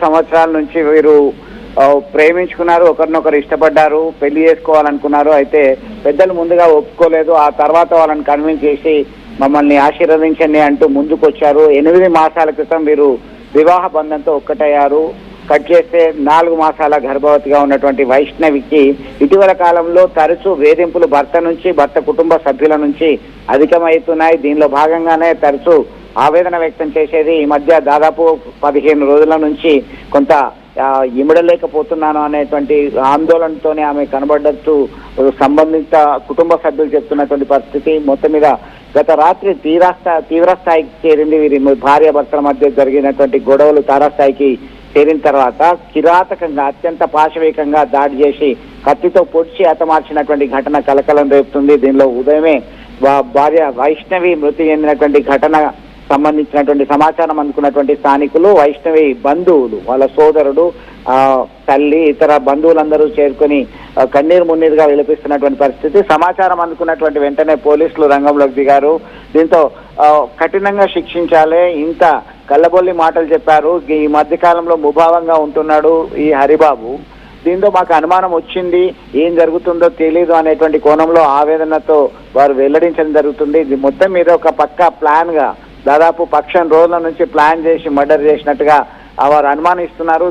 సంవత్సరాల నుంచి వీరు ప్రేమించుకున్నారు, ఒకరినొకరు ఇష్టపడ్డారు, పెళ్లి చేసుకోవాలనుకున్నారు. అయితే పెద్దలు ముందుగా ఒప్పుకోలేదు. ఆ తర్వాత వాళ్ళని కన్విన్స్ చేసి మమ్మల్ని ఆశీర్వదించండి అంటూ ముందుకొచ్చారు. 8 మాసాల క్రితం వీరు వివాహ బంధంతో ఒక్కటయ్యారు. కట్ చేస్తే 4 మాసాల గర్భవతిగా ఉన్నటువంటి వైష్ణవికి ఇటీవల కాలంలో తరచూ వేధింపులు భర్త కుటుంబ సభ్యుల నుంచి అధికమవుతున్నాయి. దీనిలో భాగంగానే తరచూ ఆవేదన వ్యక్తం చేసేది. ఈ మధ్య దాదాపు 15 రోజుల నుంచి కొంత ఇమడలేకపోతున్నాను అనేటువంటి ఆందోళనతోనే ఆమె కనబడ్డట్టు సంబంధిత కుటుంబ సభ్యులు చెప్తున్నటువంటి పరిస్థితి. మొత్తం మీద గత రాత్రి తీవ్ర స్థాయికి చేరింది. వీరి భార్యాభర్తల మధ్య జరిగినటువంటి గొడవలు తారాస్థాయికి చేరిన తర్వాత కిరాతకంగా అత్యంత పాశవికంగా దాడి చేసి కత్తితో పొడిచి హతమార్చినటువంటి ఘటన కలకలం రేపుతుంది. దీనిలో ఉదయమే భార్య వైష్ణవి మృతి చెందినటువంటి ఘటన సంబంధించినటువంటి సమాచారం అందుకున్నటువంటి స్థానికులు, వైష్ణవి బంధువులు, వాళ్ళ సోదరుడు, తల్లి, ఇతర బంధువులందరూ చేరుకొని కన్నీరు మున్నీరుగా విలపిస్తున్నటువంటి పరిస్థితి. సమాచారం అందుకున్నటువంటి వెంటనే పోలీసులు రంగంలోకి దిగారు. దీంతో కఠినంగా శిక్షించాలి, ఇంత కళ్ళబొల్లి మాటలు చెప్పారు, ఈ మధ్య కాలంలో ముభావంగా ఉంటున్నాడు ఈ హరిబాబు, దీంతో మాకు అనుమానం వచ్చింది, ఏం జరుగుతుందో తెలియదు అనేటువంటి కోణంలో ఆవేదనతో వారు వెల్లడించడం జరుగుతుంది. ఇది మొత్తం మీద ఒక పక్కా ప్లాన్ గా దాదాపు 10 రోజుల నుంచి ప్లాన్ చేసి మర్డర్ చేసినట్టుగా వారు అనుమానిస్తున్నారు.